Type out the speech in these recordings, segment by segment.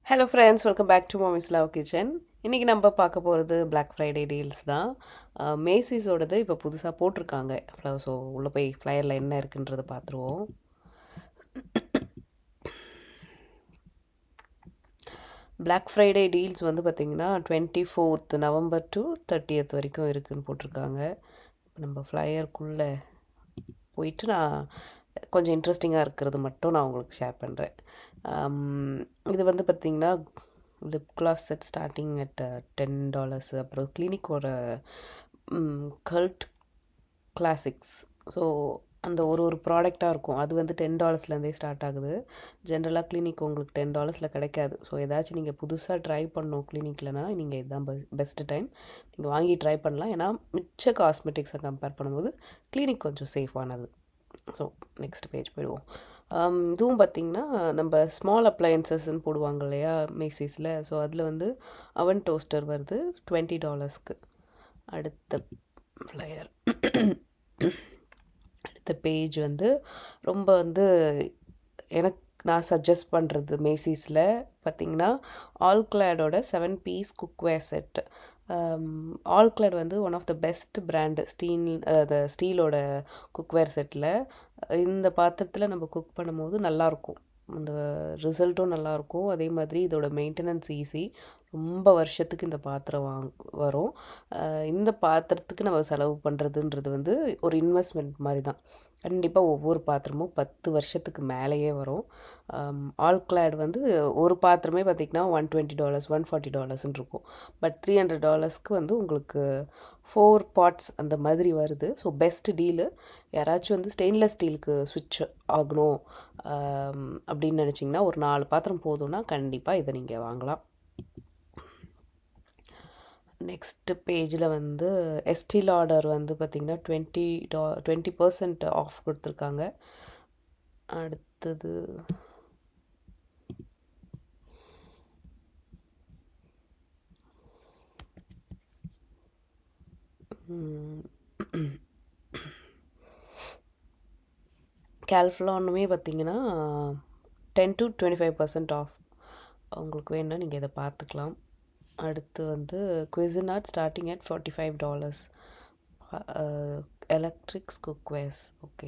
Hello friends, welcome back to mummy's love kitchen. இன்றைக்கி நம்ம பார்க்க போகிறது Black ஃப்ரைடே டீல்ஸ் தான். மேசிஸோடது இப்போ புதுசாக போட்டிருக்காங்க. ஸோ உள்ளே போய் ஃப்ளையரில் என்ன இருக்குன்றதை பார்த்துருவோம். Black ஃப்ரைடே டீல்ஸ் வந்து பார்த்திங்கன்னா 24th நவம்பர் டு 30th வரைக்கும் இருக்குதுன்னு போட்டிருக்காங்க. இப்போ நம்ம ஃப்ளையருக்குள்ளே போயிட்டு நான் கொஞ்சம் இன்ட்ரெஸ்டிங்காக இருக்கிறது மட்டும் நான் உங்களுக்கு ஷேர் பண்ணுறேன். இது வந்து பார்த்திங்கன்னா lip gloss set starting at $10. அப்புறம் கிளினிக்கோட கல்ட் கிளாசிக்ஸ். ஸோ அந்த ஒரு ப்ராடக்டாக இருக்கும். அது வந்து $10 ஸ்டார்ட் ஆகுது. ஜென்ரலாக கிளினிக் உங்களுக்கு $10 கிடைக்காது. ஸோ ஏதாச்சும் நீங்கள் புதுசாக ட்ரை பண்ணணும் கிளினிக்லனா நீங்கள் இதுதான் பெஸ்ட்டு டைம். நீங்கள் வாங்கி ட்ரை பண்ணலாம். ஏன்னா மிச்ச காஸ்மெட்டிக்ஸை கம்பேர் பண்ணும்போது கிளினிக் கொஞ்சம் சேஃபானது. ஸோ நெக்ஸ்ட் பேஜ் போயிடுவோம். இதுவும் பார்த்திங்கன்னா நம்ம ஸ்மால் அப்ளையன்சஸ்ன்னு போடுவாங்க இல்லையா மேசிஸில். ஸோ அதில் வந்து அவன் டோஸ்டர் வருது $20. அடுத்த ஃப்ளையர் அடுத்த பேஜ் வந்து ரொம்ப வந்து எனக்கு நான் சஜஸ்ட் பண்ணுறது மேசிஸில் பார்த்திங்கன்னா ஆல்க்ளாடோட 7-piece குக்வேர் செட். ஆல்க்ளாட் வந்து one of the best brand ஸ்டீலோட குக்வேர் செட்டில். இந்த பாத்திரத்தில் நம்ம குக் பண்ணும்போது நல்லாயிருக்கும். அந்த ரிசல்ட்டும் நல்லாயிருக்கும். அதே மாதிரி இதோட மெயின்டெனன்ஸ் ஈஸி. ரொம்ப வருஷத்துக்கு இந்த பாத்திரம் வரும். இந்த பாத்திரத்துக்கு நம்ம செலவு பண்ணுறதுன்றது வந்து ஒரு இன்வெஸ்ட்மெண்ட் மாதிரி தான். கண்டிப்பாக ஒவ்வொரு பாத்திரமும் 10 வருஷத்துக்கு மேலேயே வரும். ஆல்க்ளாட் வந்து ஒரு பாத்திரமே பார்த்திங்கன்னா $120 $140 இருக்கும். பட் $300 வந்து உங்களுக்கு 4 parts அந்த மாதிரி வருது. So best deal. யாராச்சும் வந்து ஸ்டெயின்லெஸ் ஸ்டீலுக்கு ஸ்விட்ச் ஆகணும் அப்படின்னு நினச்சிங்கன்னா ஒரு 4 பாத்திரம் போதும்னா கண்டிப்பாக இதை நீங்கள் வாங்கலாம். நெக்ஸ்ட் பேஜில் வந்து எஸ்டி லாடர் வந்து பார்த்திங்கன்னா 20% ஆஃப் கொடுத்துருக்காங்க. அடுத்தது கேல்ஃப்லானுமே பார்த்திங்கன்னா 10 to 25% ஆஃப். உங்களுக்கு வேணும்னா நீங்கள் இதை பார்த்துக்கலாம். அடுத்து வந்து Cuisinart starting at $45. Electrics cookwares. Okay.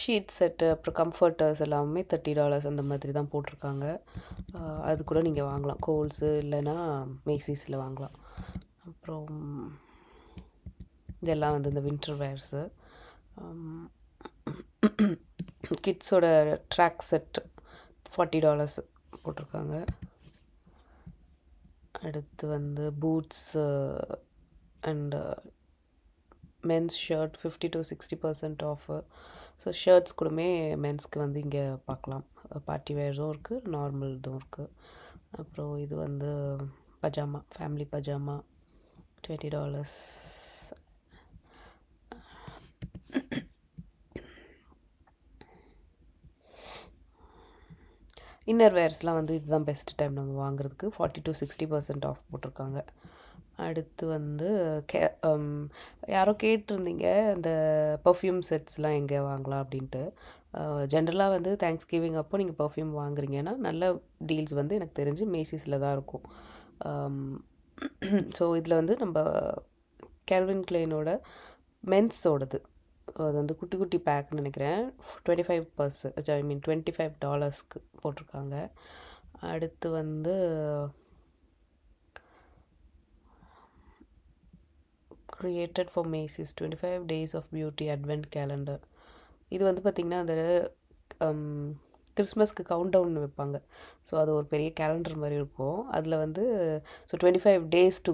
Sheet set அப்புறம் கம்ஃபர்டர்ஸ் எல்லாமே $30 அந்த மாதிரி தான் போட்டிருக்காங்க. அது கூட நீங்கள் வாங்கலாம். கோல்ஸு இல்லைன்னா மேசிஸில் வாங்கலாம். அப்புறம் இதெல்லாம் வந்து இந்த வின்டர் வேர்ஸு. கிட்ஸோட ட்ராக் செட் $40 போட்டிருக்காங்க. அடுத்து வந்து boots and men's shirt 50 to 60% off. So shirts கூடமே மென்ஸ்க்கு வந்து இங்கே பார்க்கலாம். பார்ட்டி வேர்ஸும் இருக்குது, நார்மல் இதுவும் இருக்குது. அப்புறம் இது வந்து பஜாமா, ஃபேமிலி பஜாமா $20. இன்னர் வேர்ஸ்லாம் வந்து இதுதான் பெஸ்ட் டைம் நம்ம வாங்குறதுக்கு. 40 to 60% ஆஃப் போட்டிருக்காங்க. அடுத்து வந்து யாரோ கேட்டிருந்தீங்க இந்த பர்ஃப்யூம் செட்ஸ்லாம் எங்கே வாங்கலாம் அப்படின்ட்டு. ஜென்ரலாக வந்து தேங்க்ஸ் கிவிங் அப்போ நீங்கள் பர்ஃப்யூம் வாங்குறீங்கன்னா நல்ல டீல்ஸ் வந்து எனக்கு தெரிஞ்சு மேசிஸில் தான் இருக்கும். ஸோ இதில் வந்து நம்ம கேல்வின் கிளைனோட மென்ஸோடது அது வந்து குட்டி குட்டி பேக்னு நினைக்கிறேன். 25% போட்டிருக்காங்க. அடுத்து வந்து created for Macy's 25 days of beauty advent calendar. இது வந்து பார்த்திங்கன்னா அந்த கிறிஸ்மஸ்க்கு கவுண்ட் டவுன் வைப்பாங்க. ஸோ அது ஒரு பெரிய கேலண்டர் மாதிரி இருக்கும். அதில் வந்து ஸோ 25 days டு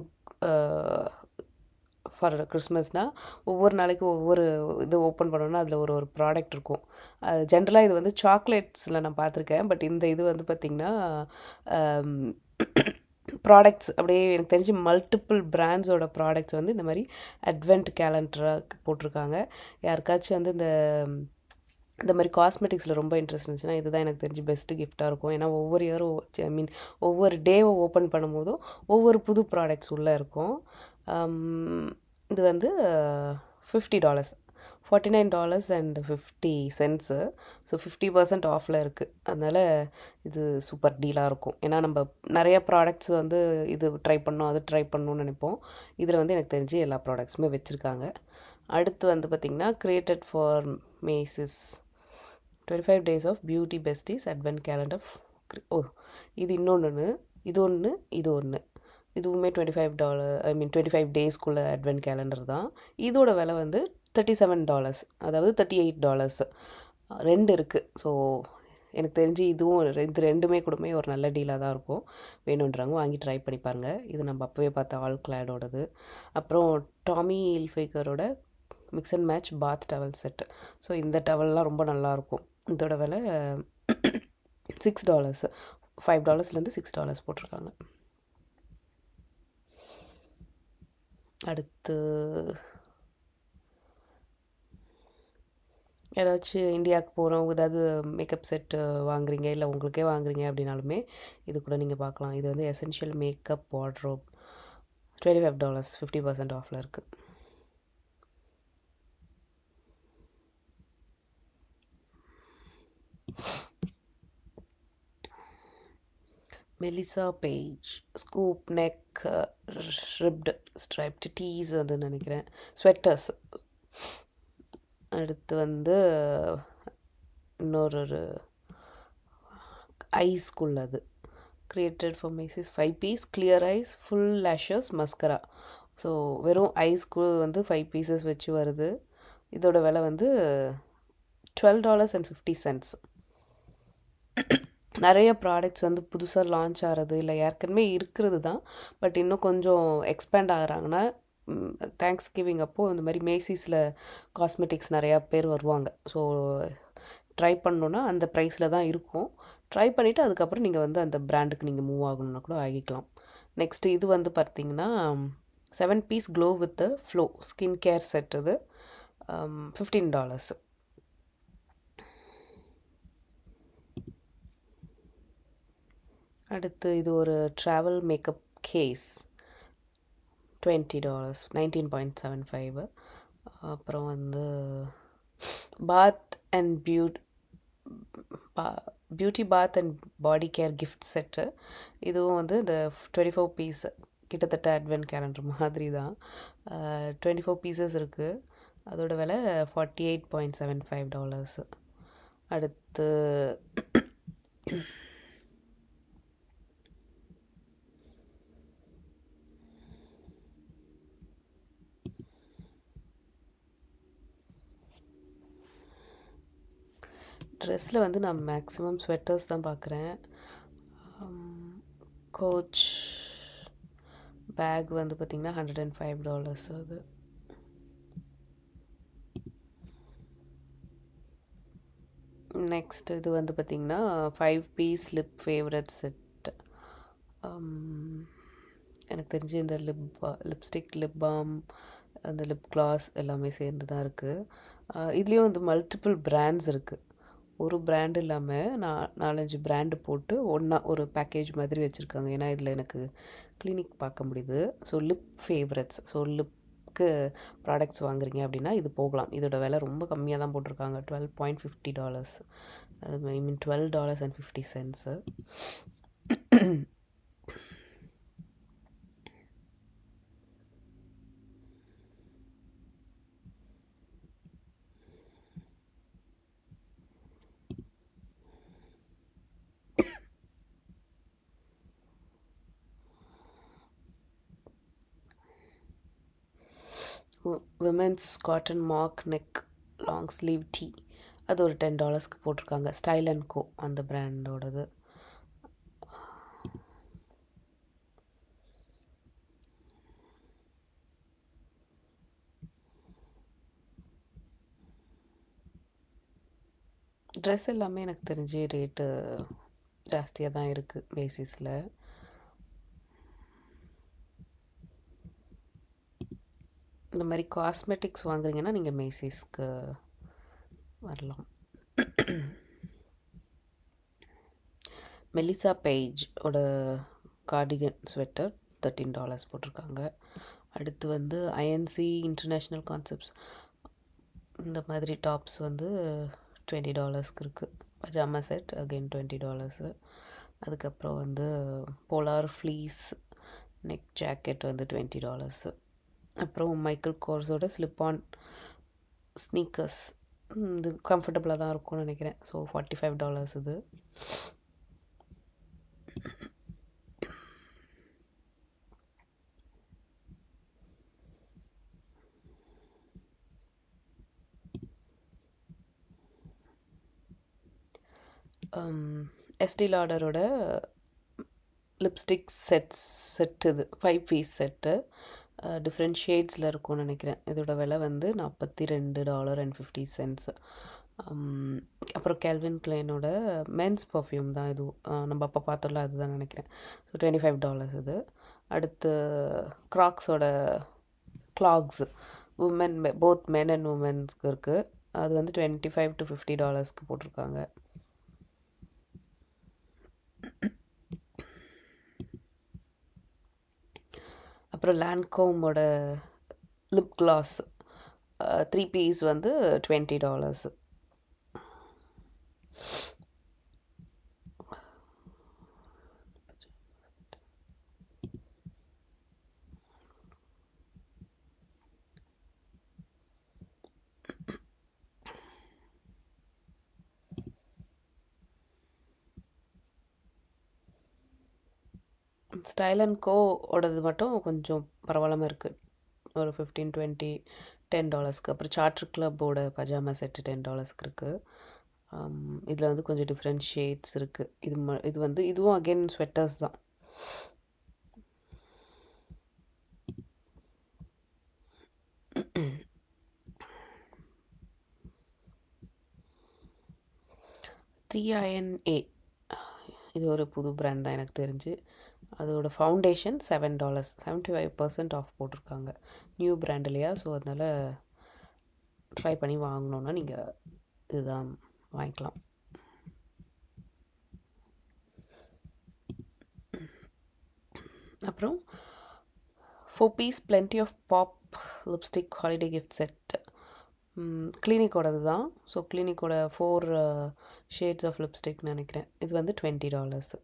ஃபார் கிறிஸ்மஸ்னால் ஒவ்வொரு நாளைக்கு ஒவ்வொரு இது ஓப்பன் பண்ணோன்னா அதில் ஒரு ப்ராடக்ட் இருக்கும். அது ஜென்ரலாக இது வந்து சாக்லேட்ஸில் நான் பார்த்துருக்கேன். பட் இந்த இது வந்து பார்த்திங்கன்னா ப்ராடக்ட்ஸ் அப்படியே எனக்கு தெரிஞ்சு மல்டிப்புள் பிராண்ட்ஸோட ப்ராடக்ட்ஸ் வந்து இந்த மாதிரி அட்வென்ட் கேலண்டராக போட்டிருக்காங்க. யாருக்காச்சும் வந்து இந்த மாதிரி காஸ்மெட்டிக்ஸில் ரொம்ப இன்ட்ரெஸ்ட் இருந்துச்சுன்னா இதுதான் எனக்கு தெரிஞ்சு பெஸ்ட்டு கிஃப்டாக இருக்கும். ஏன்னா ஒவ்வொரு இயரும் ஒவ்வொரு டேவை ஓப்பன் பண்ணும்போதும் ஒவ்வொரு புது ப்ராடக்ட்ஸ் உள்ளே இருக்கும். இது வந்து $50. $49.50. ஸோ 50% ஆஃபில் இருக்குது. அதனால் இது சூப்பர் டீலாக இருக்கும். ஏன்னா நம்ம நிறைய ப்ராடக்ட்ஸ் வந்து இது ட்ரை பண்ணோம் அது ட்ரை பண்ணணும்னு நினைப்போம். இதில் வந்து எனக்கு தெரிஞ்சு எல்லா ப்ராடக்ட்ஸுமே வச்சுருக்காங்க. அடுத்து வந்து பார்த்திங்கன்னா created for Macy's 25 days of beauty besties advent calendar. இது இன்னொன்று, இது ஒன்று, இது ஒன்று. இதுவுமே $25, $25 daysக்குள்ள அட்வென்ட் கேலண்டர் தான். இதோட விலை வந்து $37, அதாவது $38. ரெண்டு இருக்குது. ஸோ எனக்கு தெரிஞ்சு இதுவும் இது ரெண்டுமே கூடமே ஒரு நல்ல டீலாக தான் இருக்கும். வேணுன்றவங்க வாங்கி ட்ரை பண்ணி பாருங்கள். இது நம்ம அப்போவே பார்த்த ஆல் கிளாடோடது. அப்புறம் டாமி ஹில்ஃபிகரோட mix and match bath towel set. So இந்த டவல்லாம் ரொம்ப நல்லாயிருக்கும். இதோட விலை $6, $5லேருந்து $6 போட்டிருக்காங்க. அடுத்து யாராச்சும் இந்தியாவுக்கு போகிறோம், ஏதாவது மேக்கப் செட்டு வாங்குறீங்க, இல்லை உங்களுக்கே வாங்குறீங்க அப்படின்னாலுமே இது கூட நீங்கள் பார்க்கலாம். இது வந்து எசென்ஷியல் மேக்கப் வார்ட்ரோப் $25, 50% ஆஃபில் இருக்குது. Melissa Paige scoop neck ribbed striped tees அதுன்னு நினைக்கிறேன், ஸ்வெட்டர்ஸ். அடுத்து வந்து இன்னொரு ஐஸ்க்குள்ளது created for Macy's 5 piece clear eyes full lashes mascara. So வெறும் ஐஸ்க்கு வந்து 5 pieces வச்சு வருது. இதோட விலை வந்து $12.50. நிறைய ப்ராடக்ட்ஸ் வந்து புதுசாக லான்ச் ஆகிறது இல்லை ஏற்கனவே இருக்கிறது தான், பட் இன்னும் கொஞ்சம் எக்ஸ்பேண்ட் ஆகிறாங்கன்னா தேங்க்ஸ் கிவிங் அப்போது இந்த மாதிரி மேசிஸில் காஸ்மெட்டிக்ஸ் நிறையா பேர் வருவாங்க. ஸோ ட்ரை பண்ணணுன்னா அந்த ப்ரைஸில் தான் இருக்கும். ட்ரை பண்ணிவிட்டு அதுக்கப்புறம் நீங்கள் வந்து அந்த பிராண்டுக்கு நீங்கள் மூவ் ஆகணுன்னா கூட ஆகிக்கலாம். நெக்ஸ்ட்டு இது வந்து பார்த்திங்கன்னா 7 piece glow with flow skin care set. இது $15. அடுத்து இது ஒரு ட்ராவல் மேக்கப் கேஸ் $20, 19.75. அப்புறம் வந்து bath and beauty bath and body care gift set. இதுவும் வந்து இந்த 24 piece கிட்டத்தட்ட அட்வென்ட் கேலண்டர் மாதிரி தான். 24 pieces இருக்குது. அதோட விலை $48.75. அடுத்து ட்ரெஸ்ஸில் வந்து நான் மேக்ஸிமம் ஸ்வெட்டர்ஸ் தான் பார்க்குறேன். கோச் பேக் வந்து பார்த்திங்கன்னா $105 அது. நெக்ஸ்ட் இது வந்து பார்த்திங்கன்னா 5 piece லிப் ஃபேவரட் செட். எனக்கு தெரிஞ்சு இந்த லிப்ஸ்டிக், லிப் பாம், அந்த லிப் கிளாஸ் எல்லாமே சேர்ந்து தான் இருக்குது. இதுலேயும் வந்து மல்டிபிள் பிராண்ட்ஸ் இருக்குது. ஒரு பிராண்ட் இல்லாமல் 4-5 பிராண்டு போட்டு ஒன்றா ஒரு பேக்கேஜ் மாதிரி வச்சுருக்காங்க. ஏன்னா இதில் எனக்கு கிளினிக் பார்க்க முடியுது. ஸோ லிப் ஃபேவரட்ஸ், ஸோ லிப்க்கு ப்ராடக்ட்ஸ் வாங்குறீங்க அப்படின்னா இது போகலாம். இதோட விலை ரொம்ப கம்மியாக தான் போட்டிருக்காங்க, $12.50. அது $12.50. Women's cotton mark neck long sleeve tea. அது ஒரு $10க்கு போட்டிருக்காங்க. ஸ்டைல் அண்ட் கோ அந்த பிராண்டோடது. ட்ரெஸ் எல்லாமே எனக்கு தெரிஞ்சு ரேட்டு ஜாஸ்தியாக தான் இருக்குது மேசிஸில். இந்த மாதிரி காஸ்மெட்டிக்ஸ் வாங்குறீங்கன்னா நீங்கள் மேசிஸ்க்கு வரலாம். மெலிசா பேஜோட கார்டிகன் ஸ்வெட்டர் $13 போட்டிருக்காங்க. அடுத்து வந்து ஐஎன்சி இன்டர்நேஷ்னல் கான்செப்ட்ஸ் இந்த மாதிரி டாப்ஸ் வந்து $20 இருக்குது. பஜாமா செட் அகெயின் $20. அதுக்கப்புறம் வந்து போலார் ஃப்ளீஸ் நெக் ஜாக்கெட் வந்து $20. அப்புறம் மைக்கேல் கோர்ஸோட ஸ்லிப் ஆன் ஸ்னீக்கர்ஸ், இது கம்ஃபர்டபுளாக தான் இருக்கும்னு நினைக்கிறேன். ஸோ $45 இது. எஸ்டி லாடரோட லிப்ஸ்டிக் செட் இது 5 பீஸ் செட்டு, டிஃப்ரெண்ட் ஷேட்ஸில் இருக்கும்னு நினைக்கிறேன். இதோட விலை வந்து $42.50. அப்புறம் கேல்வின் கிளைனோட மென்ஸ் பர்ஃப்யூம் தான் இது, நம்ம அப்போ பார்த்தோம்ல அதுதான் நினைக்கிறேன். ஸோ $25 இது. அடுத்து க்ராக்ஸோட clogs women, both men and உமன்ஸ்க்கு இருக்குது. அது வந்து $25 to $50 போட்டிருக்காங்க. அப்புறம் லான்கோமோட லிப் கிளாஸ் 3 பீஸ் வந்து $20. ஸ்டைல் அண்ட் கோ ஓடது மட்டும் கொஞ்சம் பரவாயில்லாமல் இருக்குது, ஒரு $15, $20, $10. அப்புறம் சார்ட்டர் கிளப்போட பஜாமா செட்டு $10 இருக்குது. இதில் வந்து கொஞ்சம் டிஃப்ரெண்ட் ஷேட்ஸ் இருக்குது. இது வந்து இதுவும் அகெயின் ஸ்வெட்டர்ஸ் தான். TINA இது ஒரு புது பிராண்ட் தான் எனக்கு தெரிஞ்சு. அதோட ஃபவுண்டேஷன் $7, 75% ஆஃப் போட்டிருக்காங்க. நியூ பிராண்ட் இல்லையா, ஸோ அதனால் ட்ரை பண்ணி வாங்கினோன்னா நீங்கள் இதுதான் வாங்கிக்கலாம். அப்புறம் 4 piece plenty of pop lipstick holiday gift set, கிளினிக்கோடது தான். ஸோ கிளினிக்கோட 4 ஷேட்ஸ் ஆஃப் லிப்ஸ்டிக்னு நினைக்கிறேன். இது வந்து $20.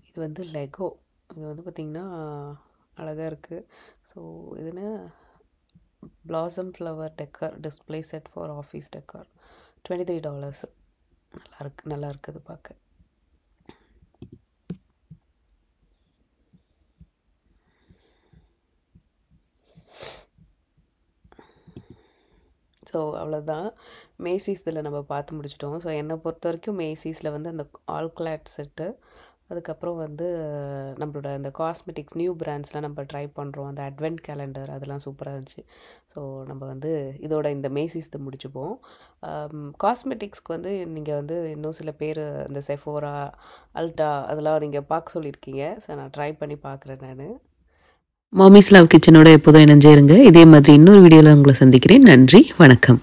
இது வந்து லெகோ, இது வந்து பார்த்திங்கன்னா அழகாக இருக்குது. ஸோ இதுன்னு blossom flower decor display set for office decor $23. நல்லா இருக்குது பார்க்க. ஸோ அவ்வளோதான், மேசிஸ் இதில் நம்ம பார்த்து முடிச்சிட்டோம். ஸோ என்னை பொறுத்த வரைக்கும் மேசிஸில் வந்து அந்த ஆல் கிளாட் செட்டு, அதுக்கப்புறம் வந்து நம்மளோட அந்த காஸ்மெட்டிக்ஸ் நியூ பிராண்ட்ஸ்லாம் நம்ம ட்ரை பண்ணுறோம். அந்த அட்வென்ட் கேலண்டர் அதெல்லாம் சூப்பராக இருந்துச்சு. ஸோ நம்ம வந்து இதோட இந்த மேசிஸ் முடிச்சுப்போம். காஸ்மெட்டிக்ஸ்க்கு வந்து நீங்கள் வந்து இன்னும் சில பேர் இந்த செஃபோரா, அல்டா அதெல்லாம் நீங்கள் பார்க்க சொல்லியிருக்கீங்க. ஸோ நான் ட்ரை பண்ணி பார்க்குறேன். நான் மாமிஸ் லவ் கிச்சனோட எப்போதும் இணைஞ்சே இருங்க. இதே மாதிரி இன்னொரு வீடியோவில் உங்களை சந்திக்கிறேன். நன்றி, வணக்கம்.